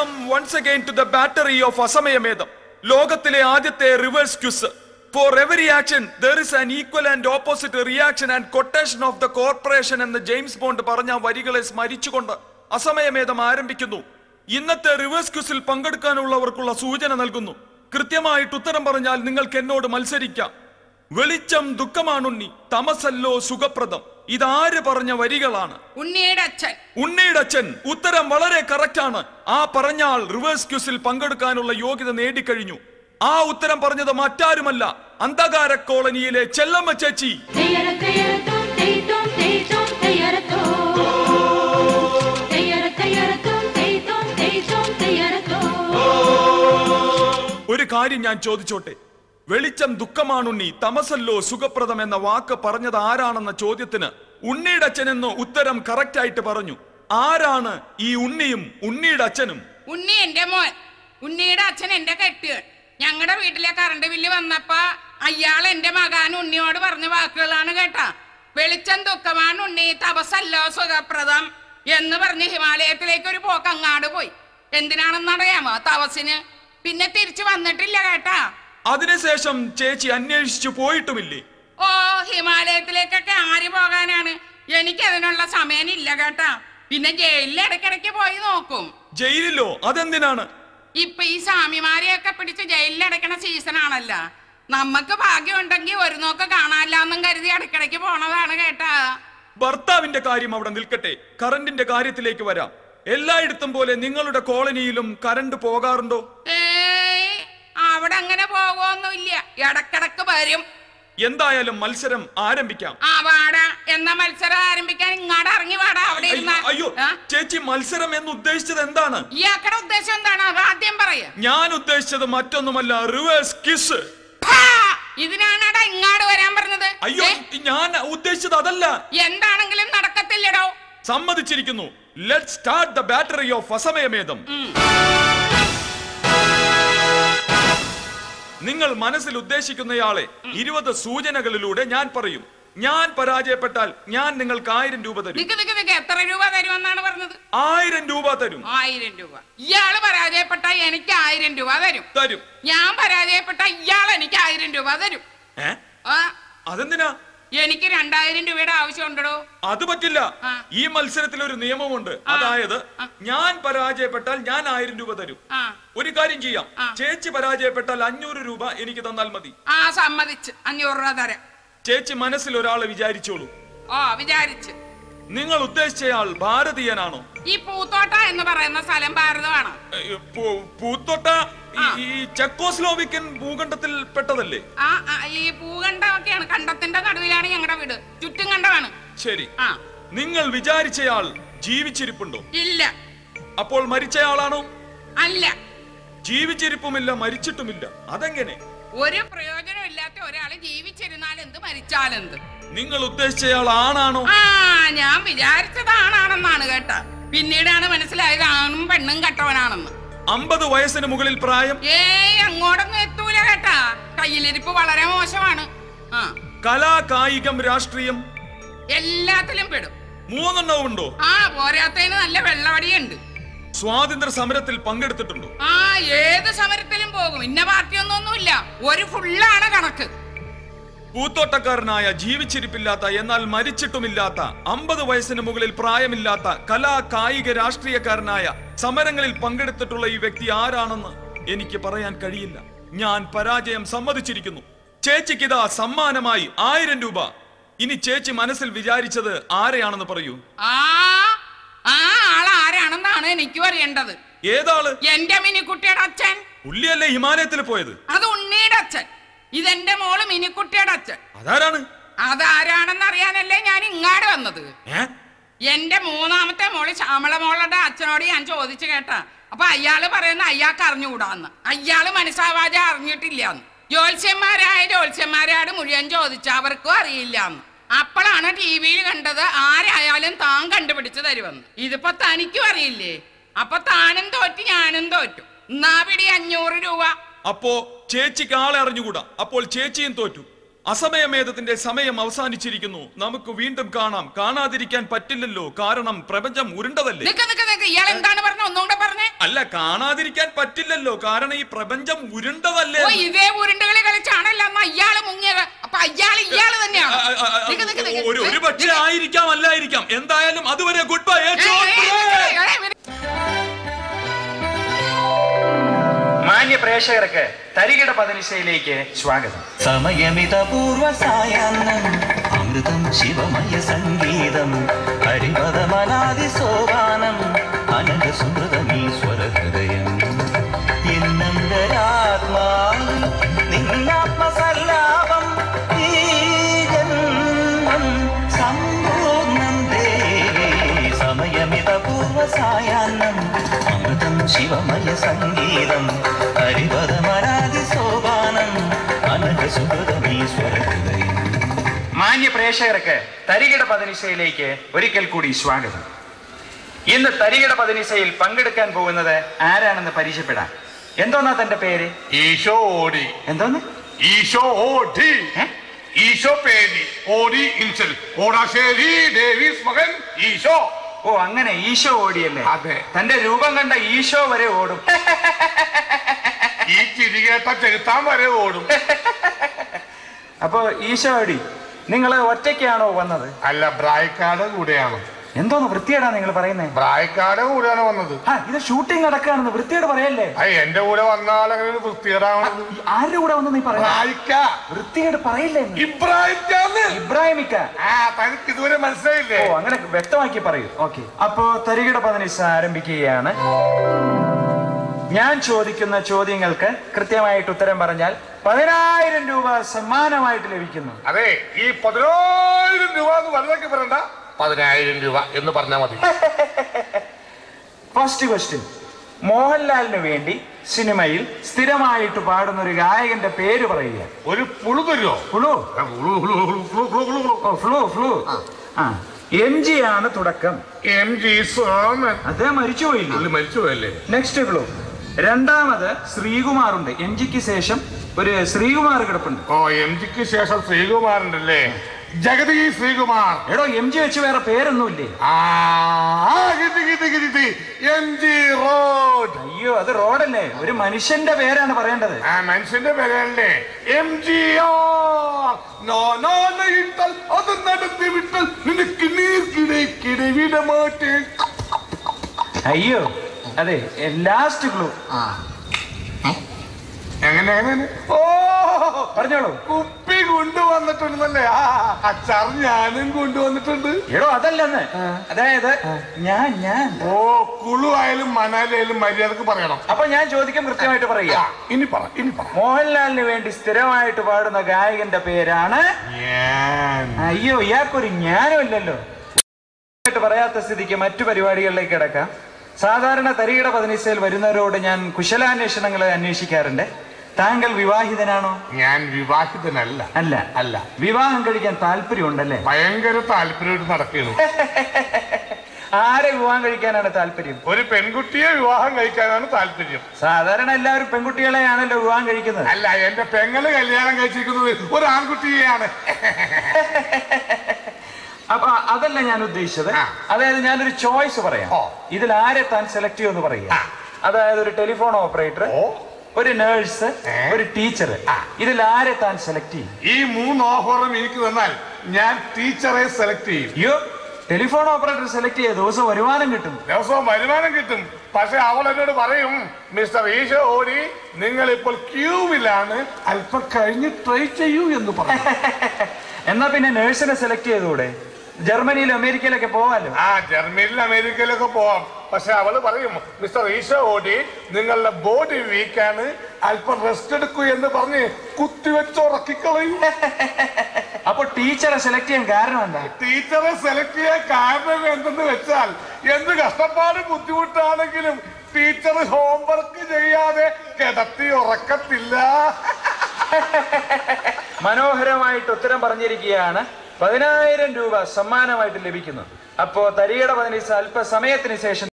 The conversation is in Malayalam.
Welcome once again to the battery of അസമയമേധം. ലോകത്തിലെ ആദ്യത്തെ reverse quiz. For every action there is an equal and opposite reaction and quotation of the corporation എന്ന് ജെയിംസ് ബോണ്ട് പറഞ്ഞ വരികളെ സ്മരിച്ചുകൊണ്ട് അസമയമേധം ആരംഭിക്കുന്നു. ഇന്നത്തെ റിവേഴ്സ് ക്വിസിൽ പങ്കെടുക്കാനുള്ളവർക്കുള്ള സൂചന നൽകുന്നു. കൃത്യമായിട്ട് ഉത്തരം പറഞ്ഞാൽ നിങ്ങൾക്ക് എന്നോട് മത്സരിക്കാം. വെളിച്ചം ദുഃഖമാണുണ്ണി, തമസല്ലോ സുഖപ്രദം. ഇതാര് പറഞ്ഞ വരികളാണ്? ഉണ്ണിയുടെ അച്ഛൻ. ഉത്തരം വളരെ കറക്റ്റ് ആണ്. ആ പറഞ്ഞ ആൾ റിവേഴ്സ് ക്വിസിൽ പങ്കെടുക്കാനുള്ള യോഗ്യത നേടിക്കഴിഞ്ഞു. ആ ഉത്തരം പറഞ്ഞത് മറ്റാരുമല്ല, അന്ധകാര കോളനിയിലെ ചെല്ലമ്മ ചേച്ചി. ഒരു കാര്യം ഞാൻ ചോദിച്ചോട്ടെ, വെളിച്ചം ദുഃഖമാണുണ്ണി, തമസല്ലോ സുഖപ്രദം എന്ന വാക്ക് പറഞ്ഞത് ആരാണെന്ന ചോദ്യത്തിന് ഉണ്ണിയുടെ അച്ഛനെന്ന് ഉത്തരം കറക്റ്റ് ആയിട്ട് പറഞ്ഞു. ആരാണ് ഈ ഉണ്ണിയും ഉണ്ണിയുടെ അച്ഛനും? ഉണ്ണി എന്റെ മോൻ, ഉണ്ണിയുടെ അച്ഛൻ എന്റെ കെട്ടിയൻ. ഞങ്ങളുടെ വീട്ടിലെ കറണ്ട് ബില്ല് വന്നപ്പോ അയാൾ എന്റെ മകാൻ ഉണ്ണിയോട് പറഞ്ഞ വാക്കുകളാണ് കേട്ടാ. വെളിച്ചം ദുഃഖമാണ് ഉണ്ണി, തപസല്ലോ സുഖപ്രദം എന്ന് പറഞ്ഞ് ഹിമാലയത്തിലേക്ക് ഒരു പോക്ക് അങ്ങാട് പോയി. എന്തിനാണെന്നറിയാമോ? തപസിന്. പിന്നെ തിരിച്ചു വന്നിട്ടില്ല കേട്ടാ. അതിനുശേഷം ചേച്ചി അന്വേഷിച്ചു പോയിട്ടുമില്ലേ? ഓ, ഹിമാലയത്തിലേക്കൊക്കെ ആര് പോകാനാണ്? എനിക്ക് അതിനുള്ള സമയമില്ല കേട്ടാ. പിന്നെ ജയിലിൽ ഇടയ്ക്കിടയ്ക്ക് പോയി നോക്കും. ജയിലിലോ? അതെന്തിനാണ്? ഇപ്പൊ ഈ സ്വാമിമാരെയൊക്കെ പിടിച്ച് ജയിലിൽ അടയ്ക്കണ സീസൺ ആണല്ല. നമ്മക്ക് ഭാഗ്യം ഉണ്ടെങ്കിൽ ഒരു നോക്ക് കാണാനില്ലാന്നും കരുതി ഇടയ്ക്കിടയ്ക്ക് പോണതാണ് കേട്ടാ. ഭർത്താവിന്റെ കാര്യം അവിടെ നിൽക്കട്ടെ, കറണ്ടിന്റെ കാര്യത്തിലേക്ക് വരാം. എല്ലായിടത്തും പോലെ നിങ്ങളുടെ കോളനിയിലും കറണ്ട് പോകാറുണ്ടോ? അവിടെ അങ്ങനെ പോകുമൊന്നുമില്ല, ഇടക്കിടക്ക് വരും. എന്തായാലും മത്സരം ആരംഭിക്കാം. ആ വാടാ, എന്നാ മത്സരം ആരംഭിക്കാൻ ഇങ്ങോട്ട് ഇറങ്ങി വാടാ. അവിടെ അയ്യോ ചേച്ചി, മത്സരം എന്ന് ഉദ്ദേശിച്ചത് എന്താണ്? ഇയാക്കടെ ഉദ്ദേശം എന്താണ്? അത് ആദ്യം പറയാ. ഞാൻ ഉദ്ദേശിച്ചത് മറ്റൊന്നുമല്ല, റിവേഴ്സ് കിസ്. ഇതിനാണാടാ ഇങ്ങോട്ട് വരാൻ പറഞ്ഞത്? അയ്യോ, ഞാൻ ഉദ്ദേശിച്ചത് അതല്ല. എന്താണെങ്കിലും നടക്കത്തില്ലടോ. സമ്മതിച്ചിരിക്കുന്നു. Let's start the battery of അസമയമേധം. നിങ്ങൾ മനസ്സിൽ ഉദ്ദേശിക്കുന്നയാളെ 20 സൂചനകളിലൂടെ ഞാൻ പറയും. ഞാൻ പരാജയപ്പെട്ടാൽ ഞാൻ നിങ്ങൾക്ക് 1000 രൂപ തരും. എത്ര രൂപ തരുമെന്നാണ് പറഞ്ഞത്? 1000 രൂപ തരും. 1000 രൂപ. ഇയാള് പരാജയപ്പെട്ടാൽ എനിക്ക് 1000 രൂപ തരും. ഞാൻ പരാജയപ്പെട്ടാൽ ഇയാൾ എനിക്ക് 1000 രൂപ തരും. അതെന്തിനാ? എനിക്ക് 2000 രൂപയുടെ ആവശ്യമുണ്ടോ? അത് പറ്റില്ല. ഈ മത്സരത്തിൽ ഒരു നിയമമുണ്ട്. അതായത് ഞാൻ പരാജയപ്പെട്ടാൽ ഞാൻ 1000 രൂപ തരും. ഒരു കാര്യം ചെയ്യാം, ചേച്ചി പരാജയപ്പെട്ടാൽ 500 രൂപ എനിക്ക് തന്നാൽ മതി. സമ്മതിച്ച് 500 രൂപ തരാം. ചേച്ചി മനസ്സിൽ ഒരാളെ വിചാരിച്ചോളൂ. വിചാരിച്ച്. നിങ്ങൾ ഉദ്ദേശിച്ചയാൾ ഭാരതീയനാണോ? ഈ പൂത്തോട്ട എന്ന് പറയുന്ന സ്ഥലം ഭാരതമാണോ? പൂത്തോട്ട ഈ ചെക്കോസ്ലോവിക്കൻ ഭൂഖണ്ഡത്തിൽ പെട്ടതല്ലേ? ഈ ഭൂഖണ്ഡമൊക്കെയാണ്, കണ്ടത്തിന്റെ നടുവിലാണ് ഞങ്ങളുടെ വീട്. ചുറ്റും കണ്ടമാണ്. ശരി. നിങ്ങൾ വിചാരിച്ചയാൾ ജീവിച്ചിരിപ്പുണ്ടോ? ഇല്ല. അപ്പോൾ മരിച്ചയാളാണോ? അല്ല. ജീവിച്ചിരിപ്പുമില്ല, മരിച്ചിട്ടുമില്ല. അതെങ്ങനെ? ഒരു പ്രയോജനമില്ലാത്ത ഒരാള് ജീവിച്ചിരുന്നാൽ എന്ത്, മരിച്ചാലെന്ത്? നിങ്ങൾ ഉദ്ദേശിച്ചയാൾ ആണാണോ? ഞാൻ വിചാരിച്ചത് ആണാണെന്നാണ് കേട്ടാ. പിന്നീടാണ് മനസ്സിലായത് ആണും പെണ്ണും കെട്ടവനാണെന്ന്. 50 വയസ്സിന് മുകളിൽ പ്രായം? അങ്ങോട്ടൊന്നും എത്തൂല കേട്ടാ. കയ്യിലിരിപ്പ് വളരെ മോശമാണ്. കലാ, കായികം, രാഷ്ട്രീയം എല്ലാത്തിലും പെടും. 3 എണ്ണവും ഉണ്ടോ? പോരാത്തതിന് നല്ല വെള്ളവടിയുണ്ട്. സ്വാതന്ത്ര്യ സമരത്തിൽ പങ്കെടുത്തിട്ടുണ്ടോ? ഏത് സമരത്തിലും പോകും. ഇന്ന പാർട്ടിയൊന്നുമില്ല, ഒരു ഫുള്ളാണ് കണക്ക്. പൂത്തോട്ടക്കാരനായ, ജീവിച്ചിരിപ്പില്ലാത്ത എന്നാൽ മരിച്ചിട്ടുമില്ലാത്ത, 50 വയസ്സിന് മുകളിൽ പ്രായമില്ലാത്ത, കലാ, കായിക, രാഷ്ട്രീയക്കാരനായ, സമരങ്ങളിൽ പങ്കെടുത്തിട്ടുള്ള ഈ വ്യക്തി ആരാണെന്ന് എനിക്ക് പറയാൻ കഴിയില്ല. ഞാൻ പരാജയം സമ്മതിച്ചിരിക്കുന്നു. ചേച്ചിക്കിതാ സമ്മാനമായി 1000 രൂപ. ഇനി ചേച്ചി മനസ്സിൽ വിചാരിച്ചത് ആരെയാണെന്ന് പറയൂ. ആരാണെന്നാണ് എനിക്കും അറിയേണ്ടത്. ഏതാള്? എന്റെ മിനിക്കുട്ടിയുടെ അച്ഛൻ. പുള്ളിയല്ലേ ഹിമാലയത്തിൽ പോയത്? അത് ഉണ്ണിയുടെ അച്ഛൻ. ഇതെന്റെ മോള് മിനിക്കുട്ടിയുടെ അച്ഛൻ. അതാരാണ്? അതാരാണെന്ന് അറിയാനല്ലേ ഞാൻ ഇങ്ങാട് വന്നത്. എന്റെ 3ാമത്തെ മോള് ശ്യാമള മോളുടെ അച്ഛനോട് ഞാൻ ചോദിച്ചു കേട്ടാ. അപ്പൊ അയാള് പറയുന്ന അയാൾക്ക് അറിഞ്ഞുകൂടാന്ന്. അയാള് മനസ്സാവാജ അറിഞ്ഞിട്ടില്ലാന്ന്. ജ്യോത്സ്യന്മാരാട് മുഴുവൻ ചോദിച്ച അവർക്കും അറിയില്ലാന്ന്. അപ്പോഴാണ് ടിവിയിൽ കണ്ടത് ആരായാലും താൻ കണ്ടുപിടിച്ചു തരുമെന്ന്. ഇതിപ്പോ തനിക്കും അറിയില്ലേ? അപ്പൊ താനും തോറ്റു, ഞാനും തോറ്റു. എന്നാ പിടി 500 രൂപ. അപ്പോ ചേച്ചിക്ക് ആളെ അറിഞ്ഞുകൂടാ, അപ്പോൾ ചേച്ചിയും തോറ്റു. അസമയമേധത്തിന്റെ സമയം അവസാനിച്ചിരിക്കുന്നു. നമുക്ക് വീണ്ടും കാണാം. കാണാതിരിക്കാൻ പറ്റില്ലല്ലോ, കാരണം പ്രപഞ്ചം ഉരുണ്ടതല്ലേ. അല്ല, കാണാതിരിക്കാൻ പറ്റില്ലല്ലോ, കാരണം ഈ പ്രപഞ്ചം ഉരുണ്ടതല്ലേ. ഇതേ ഉരുണ്ടുകളി കളിച്ചാണല്ലോ അയാള് മുങ്ങിയത്. അപ്പൊ അയാള് ഇയാള് തന്നെയാണ്. ഒരു പക്ഷേ ആയിരിക്കാം, അല്ലായിരിക്കാം. എന്തായാലും അതുവരെ ഗുഡ് ബൈ. മാന്യ പ്രേക്ഷകർക്ക് തരികിട പതിനിശയിലേക്ക് സ്വാഗതം. സമയമിത പൂർവ സായാഹ്നം അമൃതം ശിവമയ സംഗീതം ഹരിപദമനാദി സോപാനം അനഘ സുമൃതമീശ്വര ഹൃദയം എന്നന്തരാത്മാവ് നിന്നാത്മസല്ലാപം ഈ ജന്മം സമ്പൂർണം ദേവി. സമയമിത പൂർവ സായാഹ്നം അമൃതം ശിവമയ സംഗീതം ഹരിപദമനാദി സോപാനം അനഘ സുമൃതമീശ്വര ഹൃദയം. മാന്യ പ്രേക്ഷകർക്ക് തരികിട പതിനിശയിലേക്ക് ഒരിക്കൽ കൂടി സ്വാഗതം. ഇന്ന് തരികിട പതിനിശയിൽ പങ്കെടുക്കാൻ പോകുന്നത് ആരാണെന്ന് പരിചയപ്പെടാം. എന്തോന്നാ തന്റെ പേര്? ഈശോ ഓടി. എന്തോന്ന്? ഈശോ ഓടി. ഈശോ പേരി ഓടി ഇൻസൽ ഓടാശ്ശേരി ഡേവിസ് മകൻ ഈശോ. ഓ, അങ്ങനെ ഈശോ ഓടിയല്ലേ? അതെ. തന്റെ രൂപം കണ്ട ഈശോ വരെ ഓടും. ഈ ചിരി കേട്ട ചെലുത്താൻ വരെ ഓടും. അപ്പൊ ഈശോ ഓടി. നിങ്ങൾ ഒറ്റയ്ക്കാണോ വന്നത്? അല്ല, ബ്രായക്കാട് കൂടെയാണ്. എന്തോന്ന് വൃത്തിയേടാ നിങ്ങൾ പറയുന്നേ? ബ്രായക്കാട് കൂടെയാണ് വന്നത്. ഇത് ഷൂട്ടിംഗ് നടക്കുകയാണെന്ന് വൃത്തിയോട് പറയല്ലേ? എന്റെ കൂടെ വന്നാൽ അങ്ങനെ വൃത്തിയേടാവണത്. ആരുടെ കൂടെ വന്ന് നീ പറയാ? വൃത്തിയോട് പറയില്ലേ? ഇബ്രാഹിമിക്ക. തനിക്ക് ഇതുവരെ മനസ്സിലായില്ലേ? ഓ, അങ്ങനെ വ്യക്തമാക്കി പറയൂ. ഓക്കെ, അപ്പോ തരികിട പതിനിശ ആരംഭിക്കുകയാണ്. ഞാൻ ചോദിക്കുന്ന ചോദ്യങ്ങൾക്ക് കൃത്യമായിട്ട് ഉത്തരം പറഞ്ഞാൽ 10,000 രൂപ സമ്മാനമായിട്ട് ലഭിക്കുന്നു. അതെ, ഈ 10,000 രൂപ എന്ന് വലുതാക്കി പറയണ്ട, 10,000 രൂപ എന്ന് പറഞ്ഞാൽ മതി. First question. മോഹൻലാലിന് വേണ്ടി സിനിമയിൽ സ്ഥിരമായിട്ട് പാടുന്ന ഒരു ഗായകന്റെ പേര് പറയുക. ഒരു പുളു തരുമോ? ഫ്ലൂ. Flu flu. MG ആണ് തുടക്കം. MG സോമൻ. അദ്ദേഹം മരിച്ചുപോയില്ലേ? മരിച്ചുപോയല്ലേ? Next clue. രണ്ടാമത് ശ്രീകുമാറുണ്ട്. MGക്ക് ശേഷം ഒരു ശ്രീകുമാർ കിടപ്പുണ്ട്. ഓ, MGക്ക് ശേഷം ശ്രീകുമാറുണ്ടല്ലേ? ജഗതി ശ്രീകുമാർ. എടോ, MG വെച്ച് വേറെ പേരൊന്നുമില്ലേ? MG road. അയ്യോ, അത് റോഡല്ലേ, ഒരു മനുഷ്യന്റെ പേരാണ് പറയേണ്ടത്. മനുഷ്യന്റെ പേരല്ലേ? MGR. അത് നടത്തി വിട്ടാൽ നിനക്ക് നീർക്കിട മാറ്റേ. അയ്യോ, അതെ. Last clue. എങ്ങനെ? ഓ, പറഞ്ഞോളൂ. കുപ്പി കൊണ്ടുവന്നിട്ടുണ്ടല്ലേ? അച്ചാർ ഞാനും കൊണ്ടുവന്നിട്ടുണ്ട്. എടോ, അതല്ലെന്ന്. അതായത് ഞാൻ ഓ, കുളു ആയാലും മണാലി ആയാലും മര്യാദക്ക് പറയണം. അപ്പൊ ഞാൻ ചോദിക്കാൻ കൃത്യമായിട്ട് പറയുക. ഇനി പറ. മോഹൻലാലിന് വേണ്ടി സ്ഥിരമായിട്ട് പാടുന്ന ഗായകന്റെ പേരാണ്? അയ്യോ, ഇയാൾക്കൊരു ജ്ഞാനം ഇല്ലല്ലോ. പറയാത്ത സ്ഥിതിക്ക് മറ്റു പരിപാടികളിലേക്ക് കിടക്കാം. സാധാരണ തരികിട പതിനിശയിൽ വരുന്നവരോട് ഞാൻ കുശലാന്വേഷണങ്ങൾ അന്വേഷിക്കാറുണ്ട്. താങ്കൾ വിവാഹിതനാണോ? ഞാൻ വിവാഹിതനല്ല. അല്ല. വിവാഹം കഴിക്കാൻ താല്പര്യമുണ്ടല്ലേ? ഭയങ്കര താല്പര്യമായിട്ട് നടക്കുന്നു. ആരെ വിവാഹം കഴിക്കാനാണ് താല്പര്യം? ഒരു പെൺകുട്ടിയെ വിവാഹം കഴിക്കാനാണ് താല്പര്യം. സാധാരണ എല്ലാവരും പെൺകുട്ടികളെയാണല്ലോ വിവാഹം കഴിക്കുന്നത്. അല്ല, എന്റെ പെങ്ങള് കല്യാണം കഴിച്ചിരിക്കുന്നത് ഒരു ആൺകുട്ടിയെയാണ്. അപ്പൊ അതല്ല ഞാൻ ഉദ്ദേശിച്ചത്. അതായത് ഞാനൊരു ചോയ്സ് പറയാം. ഇതിൽ ആരെ താൻ സെലക്ട് ചെയ്യുമെന്ന് പറയുക. അതായത് ഒരു ടെലിഫോൺ ഓപ്പറേറ്റർ, ഒരു നേഴ്സ്, ഒരു ടീച്ചർ. ഇതിൽ ആരെ താൻ സെലക്ട് ചെയ്യും? ഈ 3 ഓഫറും എനിക്ക് തന്നാൽ ഞാൻ ടീച്ചറെ സെലക്ട് ചെയ്യും. അയ്യോ, ടെലിഫോൺ ഓപ്പറേറ്റർ സെലക്ട് ചെയ്യ ദിവസം വരുമാനം കിട്ടും. പക്ഷെ അവൾ എന്നോട് പറയും, മിസ്റ്റർ ഈശോ ഓടി, നിങ്ങൾ ഇപ്പോൾ ക്യൂവിലാണ്, അല്പം കഴിഞ്ഞ് ട്രൈ ചെയ്യൂ എന്ന് പറയും. എന്നാ പിന്നെ നേഴ്സിനെ സെലക്ട് ചെയ്തുകൂടെ? ജർമ്മനിയിലും അമേരിക്കയിലൊക്കെ പോവാലോ. ജർമ്മനിയിലും അമേരിക്കയിലൊക്കെ പോവാം. പക്ഷെ അവള് പറയും, മിസ്റ്റർ ഈശോ ഓടി, നിങ്ങളുടെ ബോഡി വീക്കാണ്, അല്പം റെസ്റ്റ് എടുക്കൂ എന്ന് പറഞ്ഞ് കുത്തിവെച്ച് ഉറക്കിക്കളയും. അപ്പൊ ടീച്ചറെ സെലക്ട് ചെയ്യാൻ കാരണം എന്താ? ടീച്ചറെ സെലക്ട് ചെയ്യാൻ കാരണം എന്തെന്ന് വെച്ചാൽ, എന്ത് കഷ്ടപ്പാട് ബുദ്ധിമുട്ടാണെങ്കിലും ടീച്ചർ ഹോംവർക്ക് ചെയ്യാതെ കിടത്തി ഉറക്കത്തില്ല. മനോഹരമായിട്ട് ഉത്തരം പറഞ്ഞിരിക്കുകയാണ്. 10,000 രൂപ സമ്മാനമായിട്ട് ലഭിക്കുന്നു. അപ്പോ തരികിട പതിനിശ അല്പസമയത്തിന് ശേഷം